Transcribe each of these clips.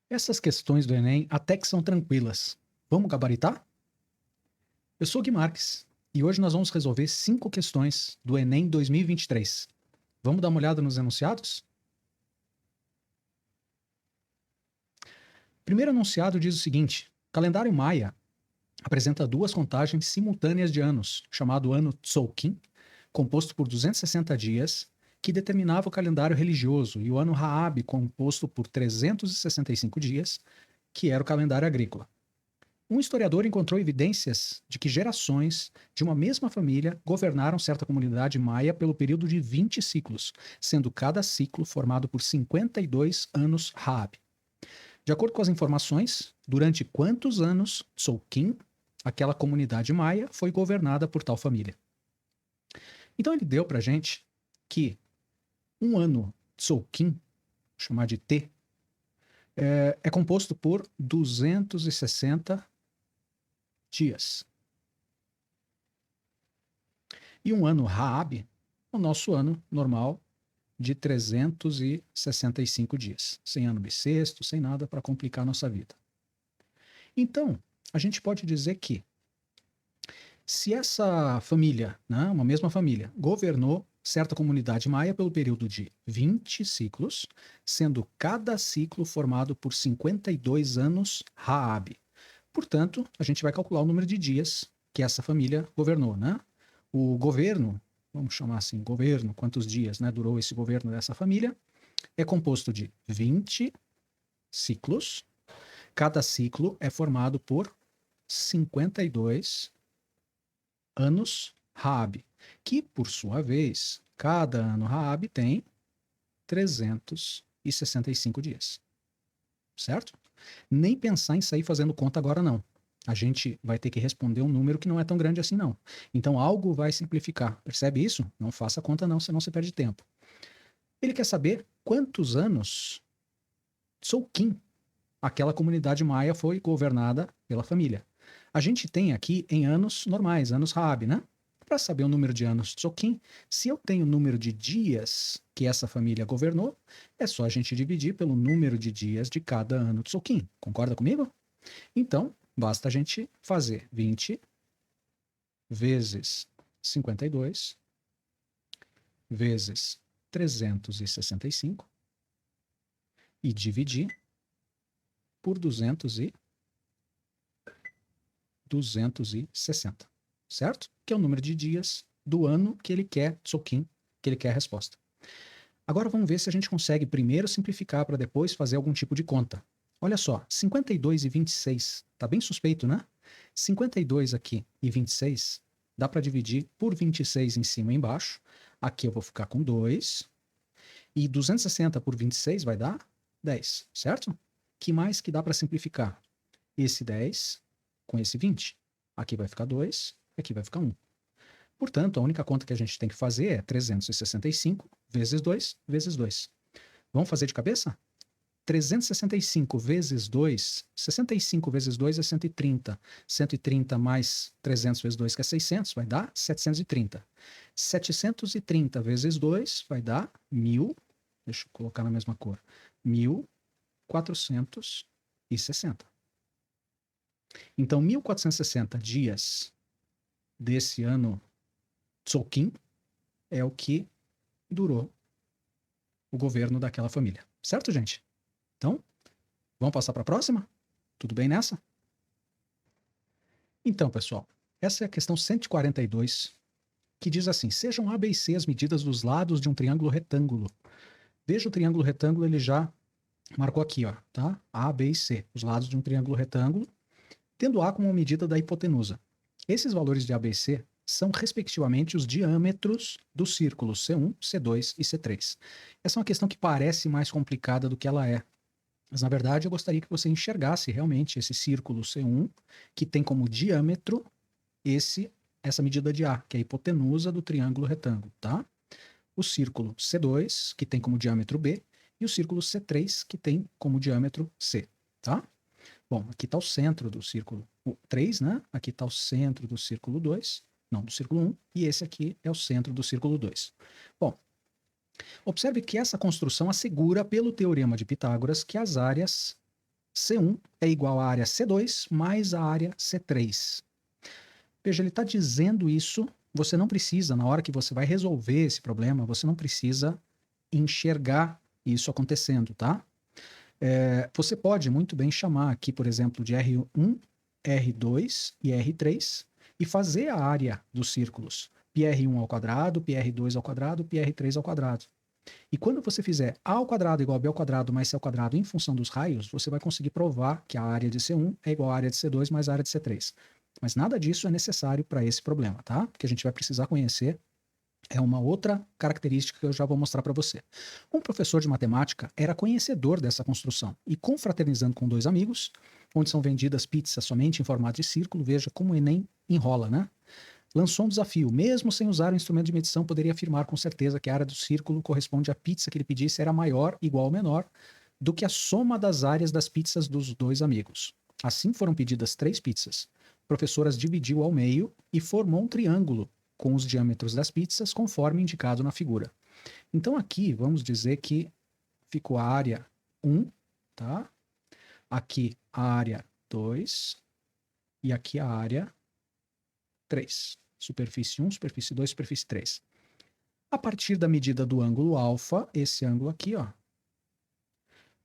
Essas questões do Enem até que são tranquilas. Vamos gabaritar? Eu sou o Gui Marques e hoje nós vamos resolver 5 questões do Enem 2023. Vamos dar uma olhada nos enunciados? O primeiro enunciado diz o seguinte: o calendário maia apresenta duas contagens simultâneas de anos, chamado ano Tzolk'in, composto por 260 dias, que determinava o calendário religioso, e o ano Raab, composto por 365 dias, que era o calendário agrícola. Um historiador encontrou evidências de que gerações de uma mesma família governaram certa comunidade maia pelo período de 20 ciclos, sendo cada ciclo formado por 52 anos Raab. De acordo com as informações, durante quantos anos Tzolk'in, aquela comunidade maia, foi governada por tal família? Então ele deu para gente que um ano Tzolk'in, chamar de T, é composto por 260 dias. E um ano Raab, o nosso ano normal de 365 dias, sem ano bissexto, sem nada para complicar a nossa vida. Então, a gente pode dizer que se essa família, né, uma mesma família, governou certa comunidade maia pelo período de 20 ciclos, sendo cada ciclo formado por 52 anos Raab. Portanto, a gente vai calcular o número de dias que essa família governou, né? O governo, vamos chamar assim, governo, quantos dias, né, durou esse governo dessa família, é composto de 20 ciclos. Cada ciclo é formado por 52 anos Raab, que, por sua vez, cada ano Raab tem 365 dias. Certo? Nem pensar em sair fazendo conta agora, não. A gente vai ter que responder um número que não é tão grande assim, não. Então, algo vai simplificar. Percebe isso? Não faça conta, não, senão você perde tempo. Ele quer saber quantos anos Tzolk'in, aquela comunidade maia, foi governada pela família. A gente tem aqui em anos normais, anos Raab, né? Para saber o número de anos Tzolk'in, se eu tenho o número de dias que essa família governou, é só a gente dividir pelo número de dias de cada ano Tzolk'in. Concorda comigo? Então, basta a gente fazer 20 vezes 52 vezes 365 e dividir por 260, certo? Que é o número de dias do ano que ele quer, Tzolk'in, que ele quer a resposta. Agora vamos ver se a gente consegue primeiro simplificar para depois fazer algum tipo de conta. Olha só, 52 e 26, tá bem suspeito, né? 52 aqui e 26, dá para dividir por 26 em cima e embaixo. Aqui eu vou ficar com 2. E 260 por 26 vai dar 10, certo? Que mais que dá para simplificar? Esse 10 com esse 20. Aqui vai ficar 2, aqui vai ficar 1. Portanto, a única conta que a gente tem que fazer é 365 vezes 2 vezes 2. Vamos fazer de cabeça? 365 vezes 2, 65 vezes 2 é 130. 130 mais 300 vezes 2, que é 600, vai dar 730. 730 vezes 2 vai dar 1.000, deixa eu colocar na mesma cor, 1.460. Então, 1.460 dias desse ano Tzolk'in é o que durou o governo daquela família. Certo, gente? Então, vamos passar para a próxima? Tudo bem nessa? Então, pessoal, essa é a questão 142, que diz assim: sejam A, B e C as medidas dos lados de um triângulo retângulo. Veja o triângulo retângulo, ele já marcou aqui, ó, tá? A, B e C, os lados de um triângulo retângulo, tendo A como medida da hipotenusa. Esses valores de A, B e C são, respectivamente, os diâmetros dos círculos C1, C2 e C3. Essa é uma questão que parece mais complicada do que ela é. Mas, na verdade, eu gostaria que você enxergasse realmente esse círculo C1, que tem como diâmetro essa medida de A, que é a hipotenusa do triângulo retângulo, tá? O círculo C2, que tem como diâmetro B, e o círculo C3, que tem como diâmetro C, tá? Bom, aqui está o centro do círculo 3, né? Aqui está o centro do círculo 2, não, do círculo 1, e esse aqui é o centro do círculo 2. Bom, observe que essa construção assegura, pelo teorema de Pitágoras, que as áreas C1 é igual à área C2 mais a área C3. Veja, ele está dizendo isso, você não precisa, na hora que você vai resolver esse problema, você não precisa enxergar isso acontecendo, tá? Você pode muito bem chamar aqui, por exemplo, de R1, R2 e R3 e fazer a área dos círculos πr1 ao quadrado, πr2 ao quadrado, πr3 ao quadrado. E quando você fizer a ao quadrado igual a b ao quadrado mais c ao quadrado em função dos raios, você vai conseguir provar que a área de C1 é igual à área de C2 mais a área de C3. Mas nada disso é necessário para esse problema, tá? Porque a gente vai precisar conhecer uma outra característica que eu já vou mostrar para você. Um professor de matemática era conhecedor dessa construção e, confraternizando com dois amigos, onde são vendidas pizzas somente em formato de círculo, veja como o Enem enrola, né? Lançou um desafio. Mesmo sem usar o instrumento de medição, poderia afirmar com certeza que a área do círculo corresponde à pizza que ele pedisse era maior, igual ou menor, do que a soma das áreas das pizzas dos dois amigos. Assim foram pedidas 3 pizzas. O professor as dividiu ao meio e formou um triângulo com os diâmetros das pizzas, conforme indicado na figura. Então aqui, vamos dizer que ficou a área 1, tá? Aqui a área 2 e aqui a área 3. Superfície 1, superfície 2, superfície 3. A partir da medida do ângulo alfa, esse ângulo aqui, ó,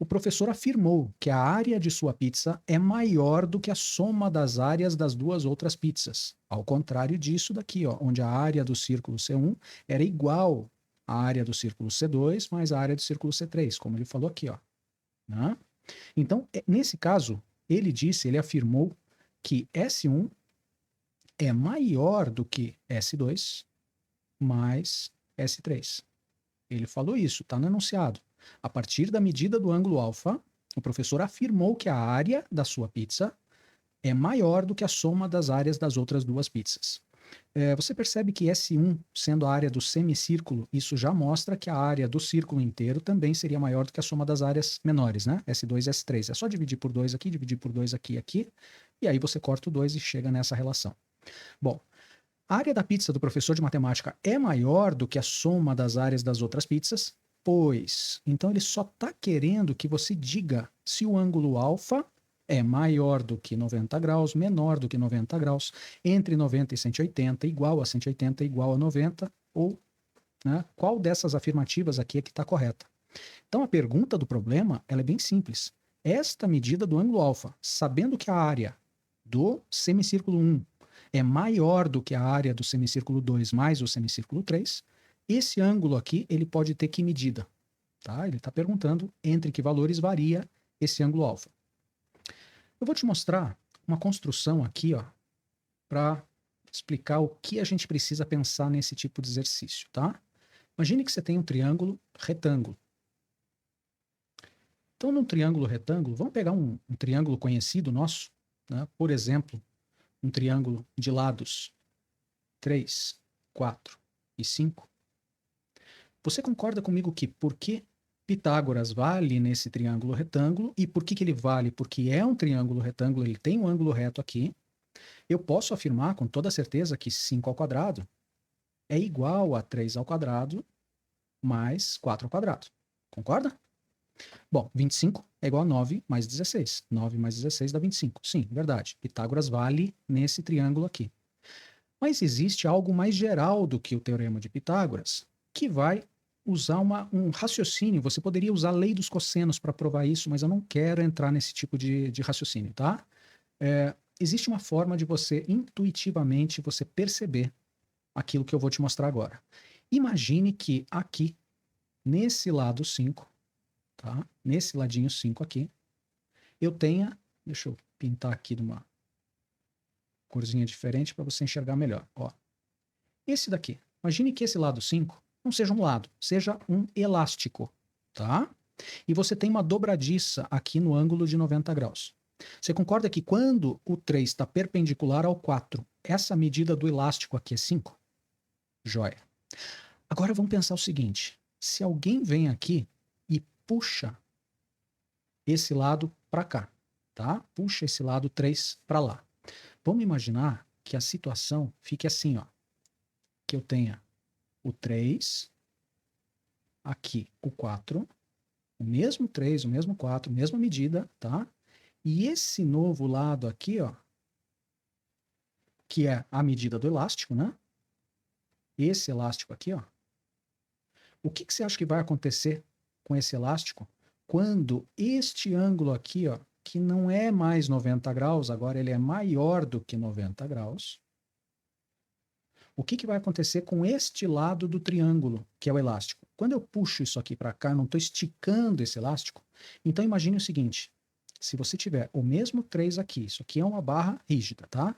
o professor afirmou que a área de sua pizza é maior do que a soma das áreas das duas outras pizzas. Ao contrário disso daqui, ó, onde a área do círculo C1 era igual à área do círculo C2 mais a área do círculo C3, como ele falou aqui, ó, né? Então, nesse caso, ele afirmou que S1 é maior do que S2 mais S3. Ele falou isso, está no enunciado. A partir da medida do ângulo alfa, o professor afirmou que a área da sua pizza é maior do que a soma das áreas das outras duas pizzas. Você percebe que S1, sendo a área do semicírculo, isso já mostra que a área do círculo inteiro também seria maior do que a soma das áreas menores, né? S2 e S3. É só dividir por 2 aqui, dividir por 2 aqui e aqui, e aí você corta o 2 e chega nessa relação. Bom, a área da pizza do professor de matemática é maior do que a soma das áreas das outras pizzas? Pois. Então ele só está querendo que você diga se o ângulo alfa é maior do que 90 graus, menor do que 90 graus, entre 90 e 180, igual a 180, igual a 90, ou, né, qual dessas afirmativas aqui é que está correta. Então a pergunta do problema ela é bem simples. Esta medida do ângulo alfa, sabendo que a área do semicírculo 1 é maior do que a área do semicírculo 2 mais o semicírculo 3, esse ângulo aqui ele pode ter que medida. Tá? Ele está perguntando entre que valores varia esse ângulo alfa. Eu vou te mostrar uma construção aqui, ó, para explicar o que a gente precisa pensar nesse tipo de exercício. Tá? Imagine que você tem um triângulo retângulo. Então, num triângulo retângulo, vamos pegar um triângulo conhecido nosso, né? Por exemplo, um triângulo de lados 3, 4 e 5. Você concorda comigo que por que Pitágoras vale nesse triângulo retângulo e por que ele vale? Porque é um triângulo retângulo, ele tem um ângulo reto aqui. Eu posso afirmar com toda certeza que 5 ao quadrado é igual a 3 ao quadrado mais 4 ao quadrado. Concorda? Bom, 25 é igual a 9 mais 16. 9 mais 16 dá 25. Sim, verdade. Pitágoras vale nesse triângulo aqui. Mas existe algo mais geral do que o teorema de Pitágoras, que vai usar um raciocínio. Você poderia usar a lei dos cossenos para provar isso, mas eu não quero entrar nesse tipo de raciocínio, tá? Existe uma forma de você, intuitivamente, você perceber aquilo que eu vou te mostrar agora. Imagine que aqui, nesse lado 5, tá? Nesse ladinho 5 aqui, eu tenha, deixa eu pintar aqui de uma corzinha diferente para você enxergar melhor. Ó, esse daqui, imagine que esse lado 5 não seja um lado, seja um elástico, tá? E você tem uma dobradiça aqui no ângulo de 90 graus. Você concorda que quando o 3 está perpendicular ao 4, essa medida do elástico aqui é 5? Joia. Agora vamos pensar o seguinte, se alguém vem aqui e puxa esse lado para cá, tá? Puxa esse lado 3 para lá. Vamos imaginar que a situação fique assim, ó. Que eu tenha o 3, aqui o 4, o mesmo 3, o mesmo 4, mesma medida, tá? E esse novo lado aqui, ó, que é a medida do elástico, né? Esse elástico aqui, ó. O que você acha que vai acontecer com esse elástico quando este ângulo aqui, ó, que não é mais 90 graus, agora ele é maior do que 90 graus. O que vai acontecer com este lado do triângulo, que é o elástico? Quando eu puxo isso aqui para cá, eu não estou esticando esse elástico. Então imagine o seguinte, se você tiver o mesmo 3 aqui, isso aqui é uma barra rígida, tá?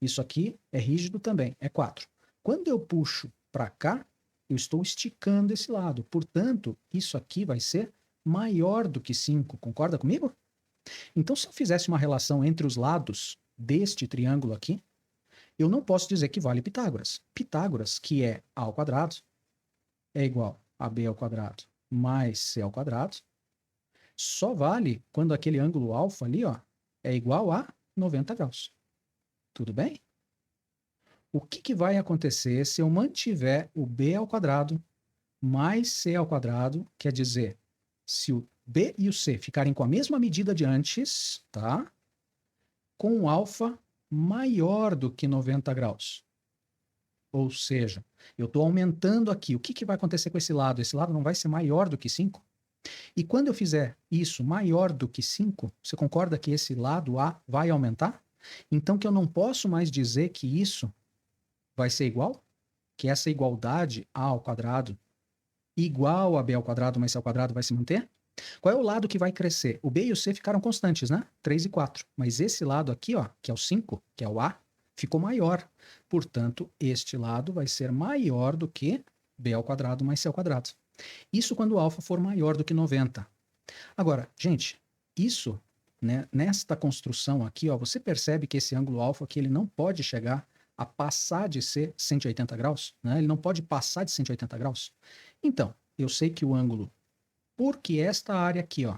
Isso aqui é rígido também, é 4. Quando eu puxo para cá, eu estou esticando esse lado. Portanto, isso aqui vai ser maior do que 5. Concorda comigo? Então, se eu fizesse uma relação entre os lados deste triângulo aqui, eu não posso dizer que vale Pitágoras. Pitágoras, que é a ao quadrado, é igual a b ao quadrado mais c ao quadrado, só vale quando aquele ângulo alfa ali, ó, é igual a 90 graus. Tudo bem? O que vai acontecer se eu mantiver o b ao quadrado mais c ao quadrado, quer dizer, se o b e o c ficarem com a mesma medida de antes, tá? Com o alfa maior do que 90 graus. Ou seja, eu estou aumentando aqui. O que vai acontecer com esse lado? Esse lado não vai ser maior do que 5? E quando eu fizer isso maior do que 5, você concorda que esse lado A vai aumentar? Então que eu não posso mais dizer que isso vai ser igual? Que essa igualdade A ao quadrado igual a B ao quadrado mais C ao quadrado vai se manter? Qual é o lado que vai crescer? O B e o C ficaram constantes, né? 3 e 4. Mas esse lado aqui, ó, que é o 5, que é o A, ficou maior. Portanto, este lado vai ser maior do que B ao quadrado mais C ao quadrado. Isso quando o alfa for maior do que 90. Agora, gente, isso, né, nesta construção aqui, ó, você percebe que esse ângulo alfa aqui ele não pode chegar a passar de ser 180 graus, né? Ele não pode passar de 180 graus. Então, eu sei que o ângulo, porque esta área aqui, ó,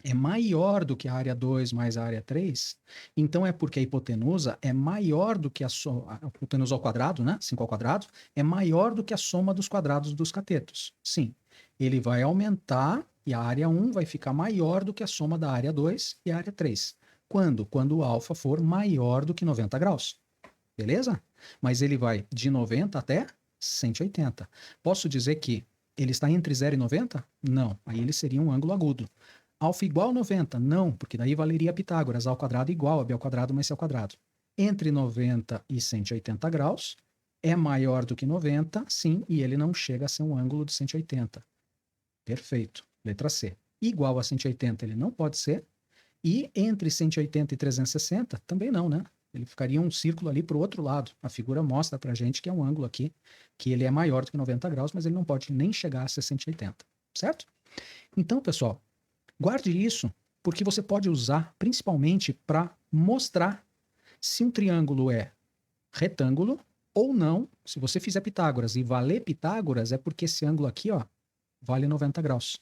é maior do que a área 2 mais a área 3, então é porque a hipotenusa é maior do que a hipotenusa ao quadrado, né? 5 ao quadrado, é maior do que a soma dos quadrados dos catetos. Sim, ele vai aumentar e a área 1 vai ficar maior do que a soma da área 2 e a área 3. Quando? Quando o alfa for maior do que 90 graus. Beleza? Mas ele vai de 90 até 180. Posso dizer que ele está entre 0 e 90? Não, aí ele seria um ângulo agudo. Alfa igual a 90? Não, porque daí valeria Pitágoras, A ao quadrado igual a B ao quadrado mais C ao quadrado. Entre 90 e 180 graus, é maior do que 90, sim, e ele não chega a ser um ângulo de 180. Perfeito. Letra C. Igual a 180 ele não pode ser, e entre 180 e 360 também não, né? Ele ficaria um círculo ali para o outro lado. A figura mostra para a gente que é um ângulo aqui, que ele é maior do que 90 graus, mas ele não pode nem chegar a 180, certo? Então, pessoal, guarde isso, porque você pode usar principalmente para mostrar se um triângulo é retângulo ou não. Se você fizer Pitágoras e valer Pitágoras, é porque esse ângulo aqui, ó, vale 90 graus.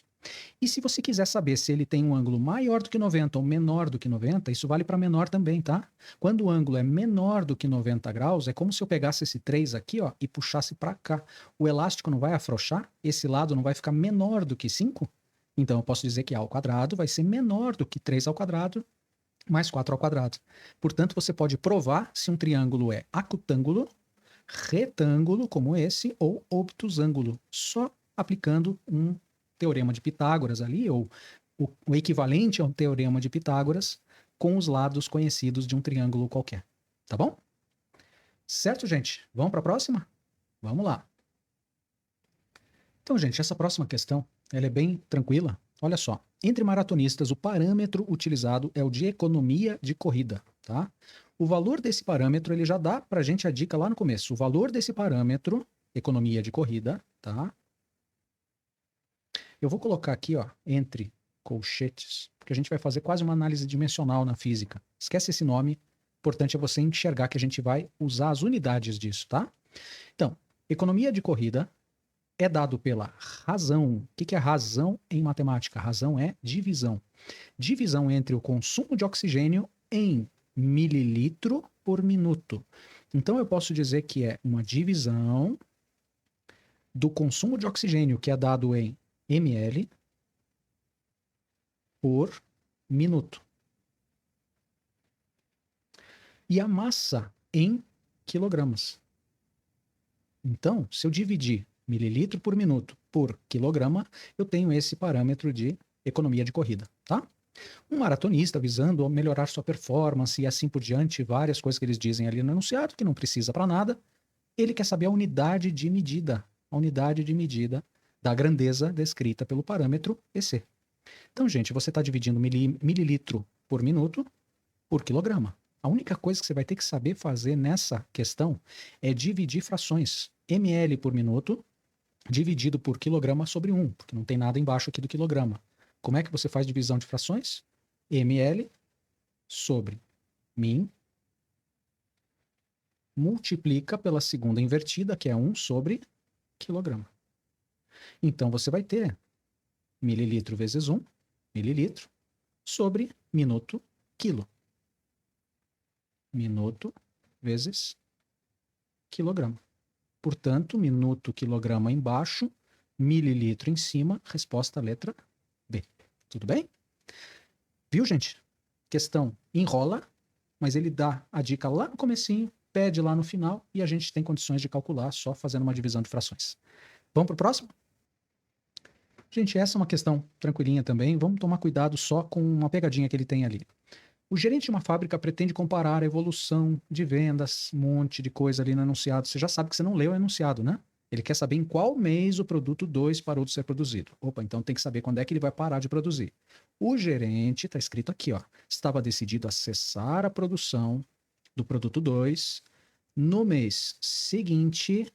E se você quiser saber se ele tem um ângulo maior do que 90 ou menor do que 90, isso vale para menor também, tá? Quando o ângulo é menor do que 90 graus, é como se eu pegasse esse 3 aqui, ó, e puxasse para cá. O elástico não vai afrouxar? Esse lado não vai ficar menor do que 5? Então eu posso dizer que A ao quadrado vai ser menor do que 3 ao quadrado mais 4 ao quadrado. Portanto, você pode provar se um triângulo é acutângulo, retângulo, como esse, ou obtusângulo, só aplicando um teorema de Pitágoras ali, ou o equivalente ao teorema de Pitágoras, com os lados conhecidos de um triângulo qualquer. Tá bom? Certo, gente? Vamos para a próxima? Vamos lá. Então, gente, essa próxima questão, ela é bem tranquila. Olha só, entre maratonistas, o parâmetro utilizado é o de economia de corrida, tá? O valor desse parâmetro, ele já dá para a gente a dica lá no começo. O valor desse parâmetro, economia de corrida, tá? Eu vou colocar aqui, ó, entre colchetes, porque a gente vai fazer quase uma análise dimensional na física. Esquece esse nome, importante é você enxergar que a gente vai usar as unidades disso, tá? Então, economia de corrida é dado pela razão. O que é razão em matemática? Razão é divisão. Divisão entre o consumo de oxigênio em mililitro por minuto. Então, eu posso dizer que é uma divisão do consumo de oxigênio, que é dado em ml por minuto. e a massa em quilogramas. Então, se eu dividir mililitro por minuto por quilograma, eu tenho esse parâmetro de economia de corrida, tá? Um maratonista visando melhorar sua performance e assim por diante, várias coisas que eles dizem ali no enunciado, que não precisa para nada, ele quer saber a unidade de medida da grandeza descrita pelo parâmetro EC. Então, gente, você está dividindo mililitro por minuto por quilograma. A única coisa que você vai ter que saber fazer nessa questão é dividir frações. ml por minuto dividido por quilograma sobre 1, porque não tem nada embaixo aqui do quilograma. Como é que você faz divisão de frações? ml sobre min multiplica pela segunda invertida, que é 1 sobre quilograma. Então, você vai ter mililitro vezes 1, mililitro, sobre minuto, quilo. Minuto vezes quilograma. Portanto, minuto, quilograma embaixo, mililitro em cima, resposta letra B. Tudo bem? Viu, gente? Questão enrola, mas ele dá a dica lá no comecinho, pede lá no final e a gente tem condições de calcular só fazendo uma divisão de frações. Vamos para o próximo? Gente, essa é uma questão tranquilinha também. Vamos tomar cuidado só com uma pegadinha que ele tem ali. O gerente de uma fábrica pretende comparar a evolução de vendas, um monte de coisa ali no enunciado. Você já sabe que você não leu o enunciado, né? Ele quer saber em qual mês o produto 2 parou de ser produzido. Opa, então tem que saber quando é que ele vai parar de produzir. O gerente, está escrito aqui, ó, estava decidido a cessar a produção do produto 2 no mês seguinte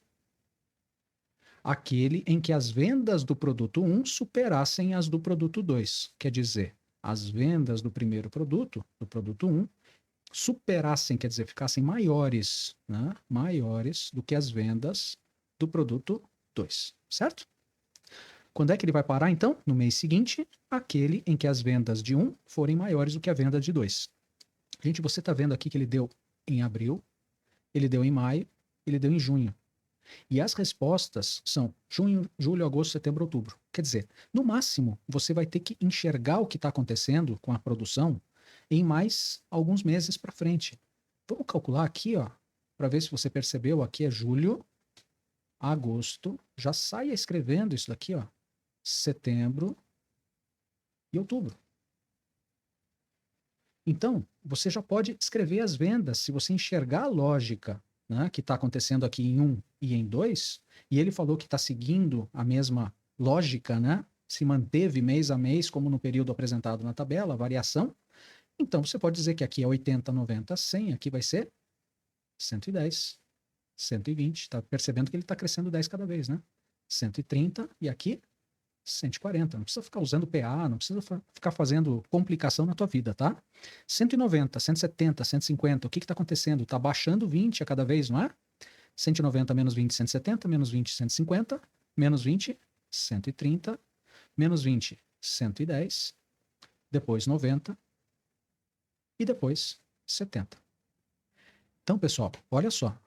àquele em que as vendas do produto 1 superassem as do produto 2. Quer dizer, as vendas do primeiro produto, do produto 1, superassem, quer dizer, ficassem maiores, né? Maiores do que as vendas do produto 2, certo? Quando é que ele vai parar, então? No mês seguinte, aquele em que as vendas de 1 forem maiores do que a venda de 2. Gente, você está vendo aqui que ele deu em abril, ele deu em maio, ele deu em junho. E as respostas são junho, julho, agosto, setembro, outubro. Quer dizer, no máximo, você vai ter que enxergar o que está acontecendo com a produção em mais alguns meses para frente. Vamos calcular aqui, ó, para ver se você percebeu. Aqui é julho, agosto. Já saia escrevendo isso daqui, ó, setembro e outubro. Então, você já pode escrever as vendas se você enxergar a lógica, né, que está acontecendo aqui em 1 e em 2, e ele falou que está seguindo a mesma lógica, né? Se manteve mês a mês, como no período apresentado na tabela, a variação. Então, você pode dizer que aqui é 80, 90, 100, aqui vai ser 110, 120. Está percebendo que ele está crescendo 10 cada vez, né? 130 e aqui 140. Não precisa ficar usando PA, não precisa ficar fazendo complicação na tua vida, tá? 190, 170, 150, o que está acontecendo? Está baixando 20 a cada vez, não é? 190 menos 20, 170, menos 20, 150, menos 20, 130, menos 20, 110, depois 90 e depois 70. Então, pessoal, olha só.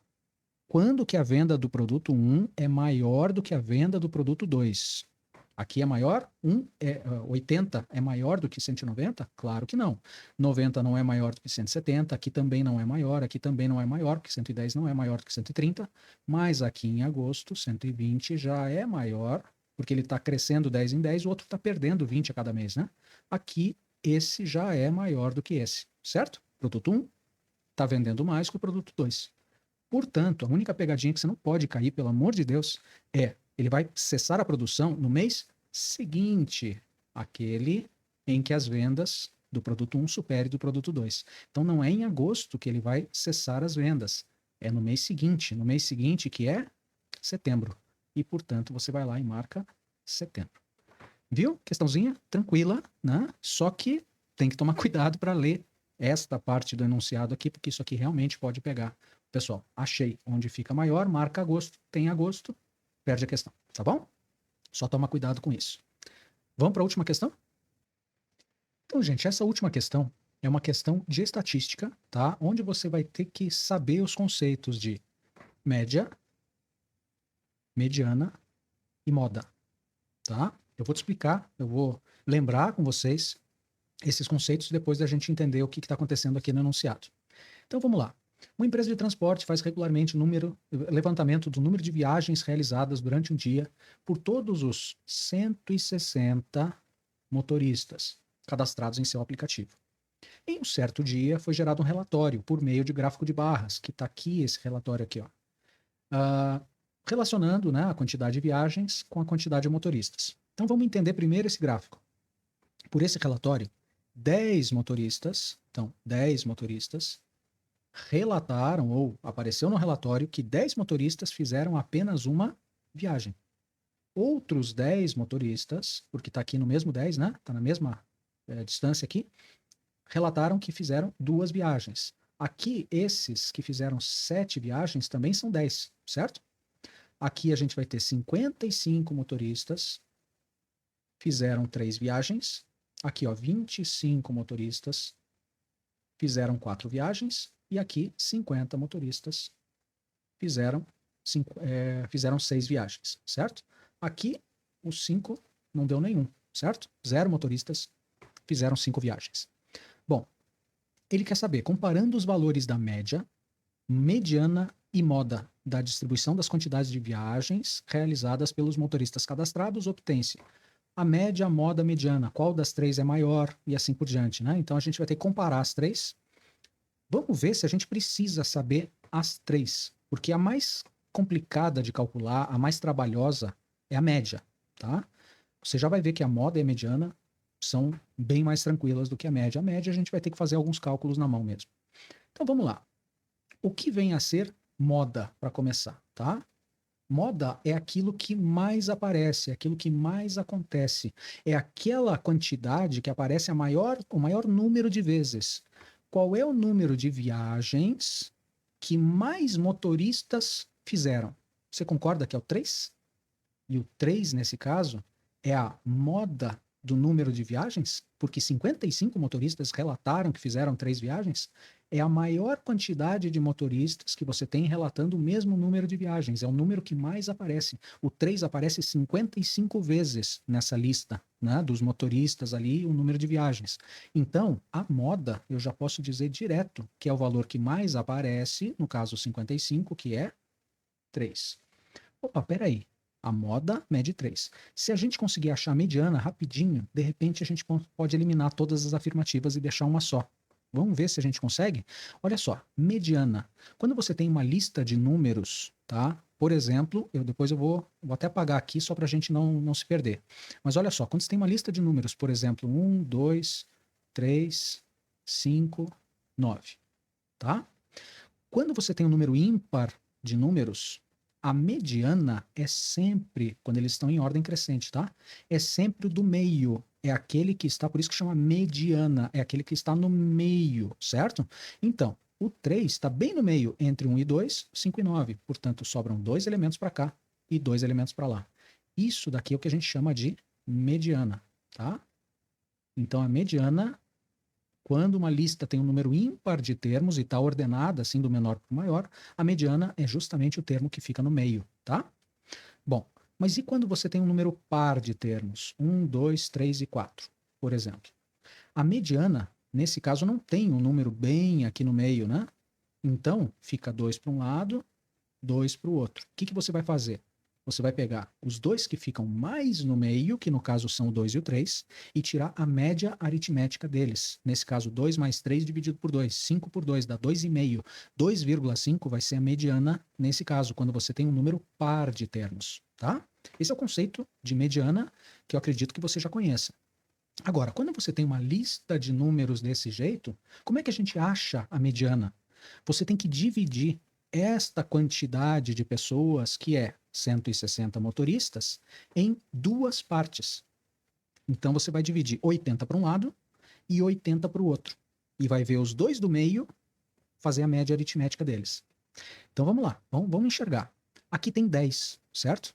Quando que a venda do produto 1 é maior do que a venda do produto 2? Aqui é maior? 80 é maior do que 190? Claro que não. 90 não é maior do que 170, aqui também não é maior, aqui também não é maior, porque 110 não é maior do que 130, mas aqui em agosto, 120 já é maior, porque ele está crescendo 10 em 10, o outro está perdendo 20 a cada mês, né? Aqui, esse já é maior do que esse, certo? Produto 1 está vendendo mais que o produto 2. Portanto, a única pegadinha que você não pode cair, pelo amor de Deus, é ele vai cessar a produção no mês seguinte, aquele em que as vendas do produto 1 superem do produto 2. Então, não é em agosto que ele vai cessar as vendas, é no mês seguinte que é setembro. E, portanto, você vai lá e marca setembro. Viu? Questãozinha tranquila, né? Só que tem que tomar cuidado para ler esta parte do enunciado aqui, porque isso aqui realmente pode pegar. Pessoal, achei onde fica maior, marca agosto, tem agosto, perde a questão, tá bom? Só toma cuidado com isso. Vamos para a última questão? Então, gente, essa última questão é uma questão de estatística, tá? Onde você vai ter que saber os conceitos de média, mediana e moda, tá? Eu vou te explicar, eu vou lembrar com vocês esses conceitos depois da gente entender o que está acontecendo aqui no enunciado. Então, vamos lá. Uma empresa de transporte faz regularmente levantamento do número de viagens realizadas durante um dia por todos os 160 motoristas cadastrados em seu aplicativo. Em um certo dia, foi gerado um relatório por meio de gráfico de barras, que está aqui, esse relatório aqui, ó, relacionando, né, a quantidade de viagens com a quantidade de motoristas. Então vamos entender primeiro esse gráfico. Por esse relatório, 10 motoristas, então 10 motoristas, relataram, ou apareceu no relatório, que 10 motoristas fizeram apenas uma viagem. Outros 10 motoristas, porque está aqui no mesmo 10, né? Está na mesma distância aqui, relataram que fizeram 2 viagens. Aqui, esses que fizeram 7 viagens também são 10, certo? Aqui a gente vai ter 55 motoristas, fizeram 3 viagens. Aqui, ó, 25 motoristas fizeram 4 viagens. E aqui, 50 motoristas fizeram 6 viagens, certo? Aqui, os 5 não deu nenhum, certo? 0 motoristas fizeram 5 viagens. Bom, ele quer saber, comparando os valores da média, mediana e moda da distribuição das quantidades de viagens realizadas pelos motoristas cadastrados, obtém-se a média, a moda, a mediana, qual das 3 é maior e assim por diante, né? Então a gente vai ter que comparar as 3. Vamos ver se a gente precisa saber as 3, porque a mais complicada de calcular, a mais trabalhosa, é a média, tá? Você já vai ver que a moda e a mediana são bem mais tranquilas do que a média. A média a gente vai ter que fazer alguns cálculos na mão mesmo. Então vamos lá. O que vem a ser moda, para começar, tá? Moda é aquilo que mais aparece, é aquilo que mais acontece. É aquela quantidade que aparece o maior número de vezes. Qual é o número de viagens que mais motoristas fizeram? Você concorda que é o 3? E o 3, nesse caso, é a moda do número de viagens? Porque 55 motoristas relataram que fizeram 3 viagens. É a maior quantidade de motoristas que você tem relatando o mesmo número de viagens. É o número que mais aparece. O 3 aparece 55 vezes nessa lista, né, dos motoristas ali, o número de viagens. Então, a moda, eu já posso dizer direto, que é o valor que mais aparece, no caso 55, que é 3. Opa, peraí. A moda mede 3. Se a gente conseguir achar a mediana rapidinho, de repente a gente pode eliminar todas as afirmativas e deixar uma só. Vamos ver se a gente consegue? Olha só, mediana. Quando você tem uma lista de números, tá? Por exemplo, depois eu vou até apagar aqui só para a gente não se perder. Mas olha só, quando você tem uma lista de números, por exemplo, 1, 2, 3, 5, 9, tá? Quando você tem um número ímpar de números, a mediana é sempre, quando eles estão em ordem crescente, tá? É sempre o do meio. É aquele que está, por isso que chama mediana, é aquele que está no meio, certo? Então, o 3 está bem no meio, entre 1 e 2, 5 e 9. Portanto, sobram 2 elementos para cá e 2 elementos para lá. Isso daqui é o que a gente chama de mediana, tá? Então, a mediana, quando uma lista tem um número ímpar de termos e está ordenada assim do menor para o maior, a mediana é justamente o termo que fica no meio, tá? Bom, mas e quando você tem um número par de termos? 1, 2, 3 e 4, por exemplo. A mediana, nesse caso, não tem um número bem aqui no meio, né? Então, fica 2 para um lado, 2 para o outro. O que você vai fazer? Você vai pegar os 2 que ficam mais no meio, que no caso são o 2 e o 3, e tirar a média aritmética deles. Nesse caso, 2 mais 3 dividido por 2. 5 por 2 dá 2,5. 2,5 vai ser a mediana nesse caso, quando você tem um número par de termos, tá? Esse é o conceito de mediana que eu acredito que você já conheça. Agora, quando você tem uma lista de números desse jeito, como é que a gente acha a mediana? Você tem que dividir esta quantidade de pessoas, que é 160 motoristas, em 2 partes. Então você vai dividir 80 para um lado e 80 para o outro. E vai ver os 2 do meio, fazer a média aritmética deles. Então vamos lá, vamos enxergar. Aqui tem 10, certo?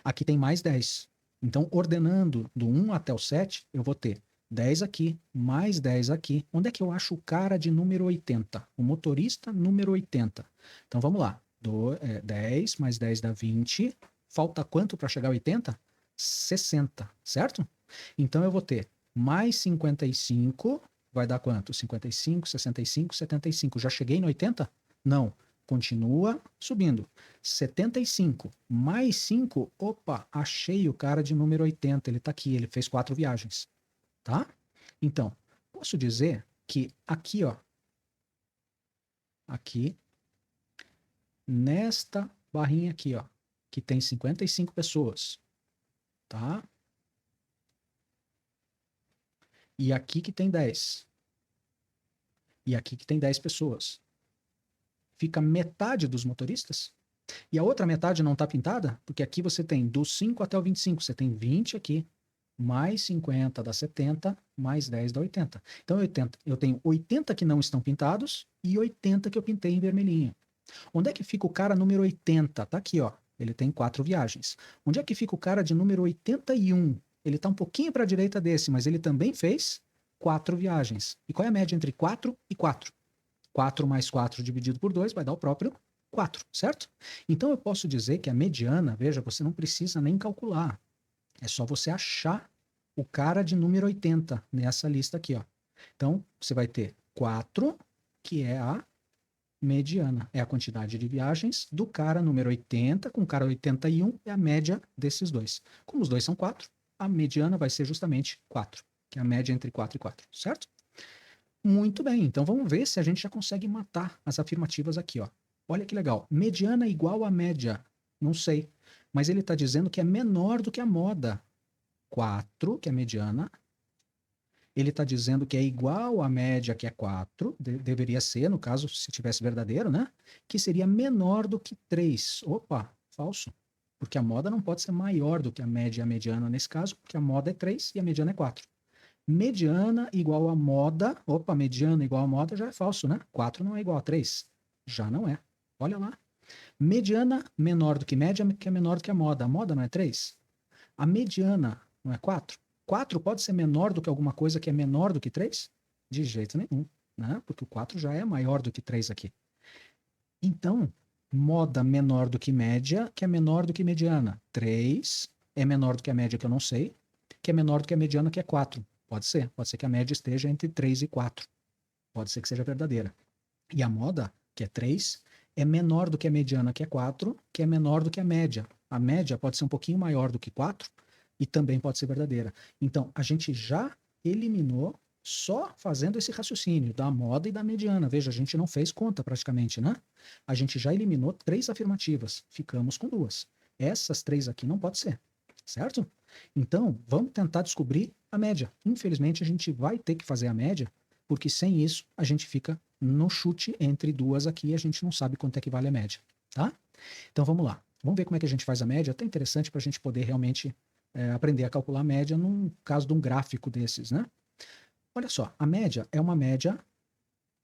Aqui tem mais 10. Então, ordenando do 1 até o 7, eu vou ter 10 aqui, mais 10 aqui. Onde é que eu acho o cara de número 80? O motorista número 80. Então, vamos lá. 10 mais 10 dá 20. Falta quanto para chegar a 80? 60, certo? Então, eu vou ter mais 55, vai dar quanto? 55, 65, 75. Já cheguei no 80? Não, continua subindo. 75 mais 5, opa, achei o cara de número 80, ele está aqui, ele fez 4 viagens, tá? Então, posso dizer que aqui, ó, aqui, nesta barrinha aqui, ó, que tem 55 pessoas, tá? E aqui que tem 10. E aqui que tem 10 pessoas. Fica metade dos motoristas. E a outra metade não está pintada, porque aqui você tem do 5 até o 25, você tem 20 aqui, mais 50 dá 70, mais 10 dá 80. Então eu tenho 80 que não estão pintados e 80 que eu pintei em vermelhinho. Onde é que fica o cara número 80? Tá aqui, ó. Ele tem 4 viagens. Onde é que fica o cara de número 81? Ele está um pouquinho para a direita desse, mas ele também fez 4 viagens. E qual é a média entre 4 e 4? 4 mais 4 dividido por 2 vai dar o próprio 4, certo? Então eu posso dizer que a mediana, veja, você não precisa nem calcular. É só você achar o cara de número 80 nessa lista aqui, ó. Então, você vai ter 4, que é a mediana. É a quantidade de viagens do cara número 80 com o cara 81, é a média desses dois. Como os dois são 4, a mediana vai ser justamente 4, que é a média entre 4 e 4, certo? Muito bem, então vamos ver se a gente já consegue matar as afirmativas aqui, ó. Olha que legal. Mediana igual a média. Não sei. Mas ele está dizendo que é menor do que a moda. 4, que é a mediana. Ele está dizendo que é igual à média, que é 4. Deveria ser, no caso, se tivesse verdadeiro, né? Que seria menor do que 3. Opa, falso. Porque a moda não pode ser maior do que a média e a mediana nesse caso, porque a moda é 3 e a mediana é 4. Mediana igual a moda. Opa, mediana igual a moda já é falso, né? 4 não é igual a 3. Já não é. Olha lá. Mediana menor do que média, que é menor do que a moda. A moda não é 3? A mediana não é 4? 4 pode ser menor do que alguma coisa que é menor do que 3? De jeito nenhum, né? Porque o 4 já é maior do que 3 aqui. Então, moda menor do que média, que é menor do que mediana. 3 é menor do que a média, que eu não sei, que é menor do que a mediana, que é 4. Pode ser que a média esteja entre 3 e 4. Pode ser que seja verdadeira. E a moda, que é 3, é menor do que a mediana, que é 4, que é menor do que a média. A média pode ser um pouquinho maior do que 4 e também pode ser verdadeira. Então, a gente já eliminou só fazendo esse raciocínio da moda e da mediana. Veja, a gente não fez conta praticamente, né? A gente já eliminou 3 afirmativas, ficamos com 2. Essas 3 aqui não pode ser, certo? Então, vamos tentar descobrir a média. Infelizmente, a gente vai ter que fazer a média, porque sem isso a gente fica no chute entre duas aqui e a gente não sabe quanto é que vale a média, tá? Então vamos lá. Vamos ver como é que a gente faz a média. Até interessante para a gente poder realmente aprender a calcular a média num caso de um gráfico desses, né? Olha só, a média é uma média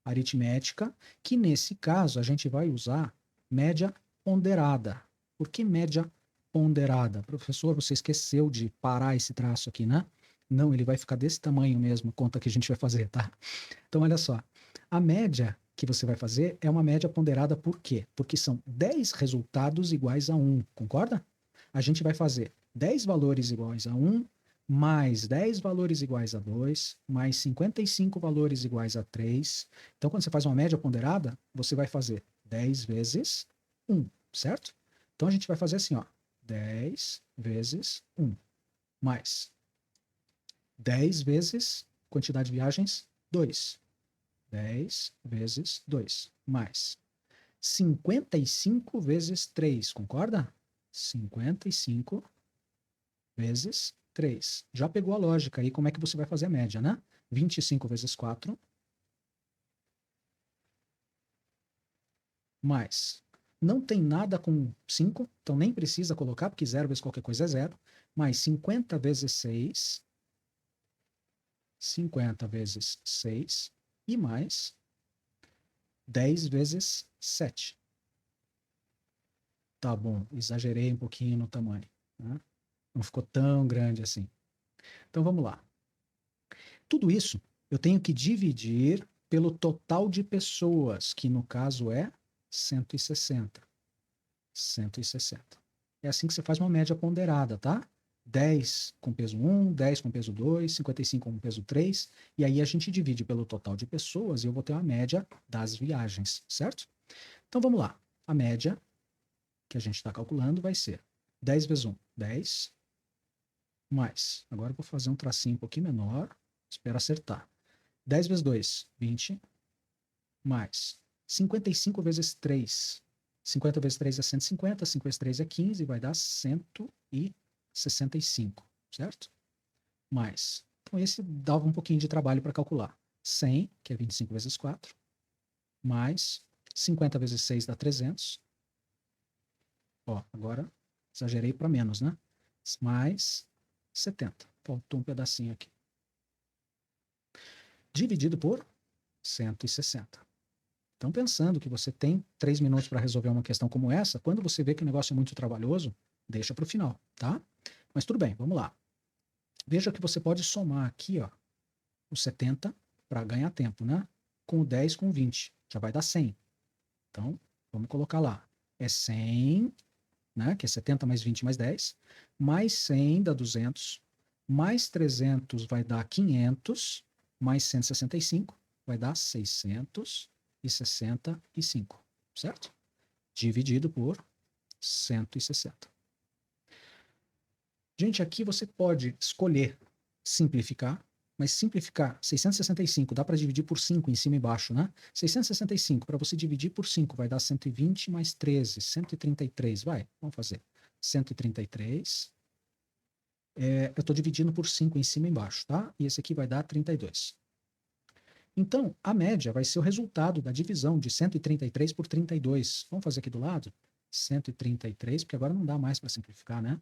aritmética que nesse caso a gente vai usar média ponderada. Por que média ponderada? Professor, você esqueceu de parar esse traço aqui, né? Não, ele vai ficar desse tamanho mesmo, a conta que a gente vai fazer, tá? Então, olha só. A média que você vai fazer é uma média ponderada por quê? Porque são 10 resultados iguais a 1, concorda? A gente vai fazer 10 valores iguais a 1, mais 10 valores iguais a 2, mais 55 valores iguais a 3. Então, quando você faz uma média ponderada, você vai fazer 10 vezes 1, certo? Então, a gente vai fazer assim, ó, 10 vezes 1, mais 10 vezes quantidade de viagens, 2. 10 vezes 2, mais 55 vezes 3, concorda? 55 vezes 3. Já pegou a lógica aí, como é que você vai fazer a média, né? 25 vezes 4, mais. Não tem nada com 5, então nem precisa colocar, porque 0 vezes qualquer coisa é 0. Mais 50 vezes 6, 50 vezes 6, e mais 10 vezes 7. Tá bom, exagerei um pouquinho no tamanho, né? Não ficou tão grande assim. Então vamos lá. Tudo isso eu tenho que dividir pelo total de pessoas, que no caso é 160. 160. É assim que você faz uma média ponderada, tá? 10 com peso 1, 10 com peso 2, 55 com peso 3, e aí a gente divide pelo total de pessoas e eu vou ter uma média das viagens, certo? Então vamos lá. A média que a gente está calculando vai ser 10 vezes 1, 10, mais. Agora eu vou fazer um tracinho um pouquinho menor, espero acertar. 10 vezes 2, 20, mais 55 vezes 3. 50 vezes 3 é 150, 5 vezes 3 é 15, vai dar 165, certo? Mais. Então esse dava um pouquinho de trabalho para calcular. 100, que é 25 vezes 4, mais 50 vezes 6 dá 300. Ó, agora exagerei para menos, né? Mais 70. Faltou um pedacinho aqui. Dividido por 160. Então, pensando que você tem 3 minutos para resolver uma questão como essa, quando você vê que o negócio é muito trabalhoso, deixa para o final, tá? Mas tudo bem, vamos lá. Veja que você pode somar aqui, ó, o 70 para ganhar tempo, né? Com o 10 com o 20, já vai dar 100. Então, vamos colocar lá. É 100, né? Que é 70 mais 20 mais 10, mais 100 dá 200, mais 300 vai dar 500, mais 165 vai dar 665, certo? Dividido por 160. Gente, aqui você pode escolher simplificar, mas simplificar 665 dá para dividir por 5 em cima e embaixo, né? 665 para você dividir por 5 vai dar 120 mais 13, 133, vai, vamos fazer. 133, eu estou dividindo por 5 em cima e embaixo, tá? E esse aqui vai dar 32. Então, a média vai ser o resultado da divisão de 133 por 32. Vamos fazer aqui do lado? 133, porque agora não dá mais para simplificar, né?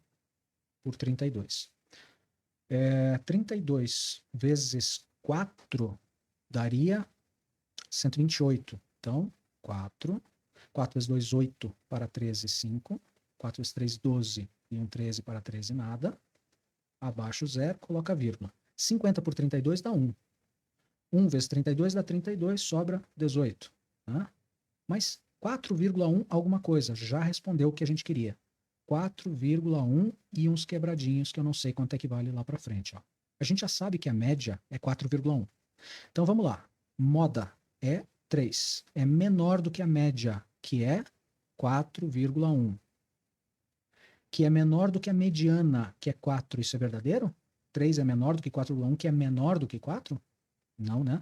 Por 32. 32 vezes 4 daria 128. Então, 4. 4 vezes 2, 8 para 13, 5. 4 vezes 3, 12. E um 13 para 13, nada. Abaixo 0, coloca vírgula. 50 por 32 dá 1. 1 vezes 32 dá 32, sobra 18. Né? Mas 4,1 alguma coisa, já respondeu o que a gente queria. 4,1 e uns quebradinhos que eu não sei quanto é que vale lá para frente. Ó. A gente já sabe que a média é 4,1. Então vamos lá. Moda é 3. É menor do que a média, que é 4,1. Que é menor do que a mediana, que é 4. Isso é verdadeiro? 3 é menor do que 4,1, que é menor do que 4? Não, né?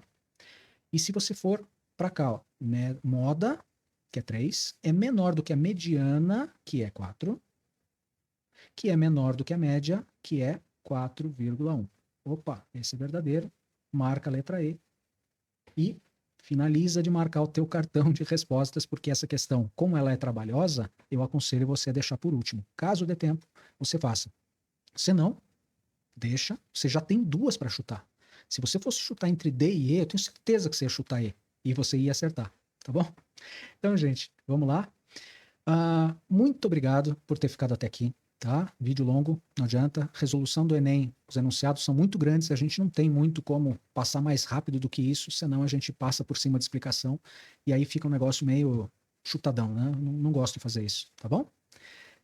E se você for para cá, ó, moda, que é 3, é menor do que a mediana, que é 4, que é menor do que a média, que é 4,1. Opa, esse é verdadeiro. Marca a letra E. E finaliza de marcar o teu cartão de respostas, porque essa questão, como ela é trabalhosa, eu aconselho você a deixar por último. Caso dê tempo, você faça. Se não, deixa. Você já tem 2 para chutar. Se você fosse chutar entre D e E, eu tenho certeza que você ia chutar E. E você ia acertar, tá bom? Então, gente, vamos lá. Muito obrigado por ter ficado até aqui, tá? Vídeo longo, não adianta. Resolução do Enem, os enunciados são muito grandes, a gente não tem muito como passar mais rápido do que isso, senão a gente passa por cima de explicação e aí fica um negócio meio chutadão, né? Não gosto de fazer isso, tá bom?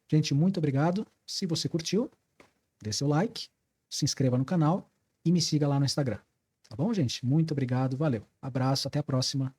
Gente, muito obrigado. Se você curtiu, dê seu like, se inscreva no canal e me siga lá no Instagram. Tá bom, gente? Muito obrigado, valeu. Abraço, até a próxima.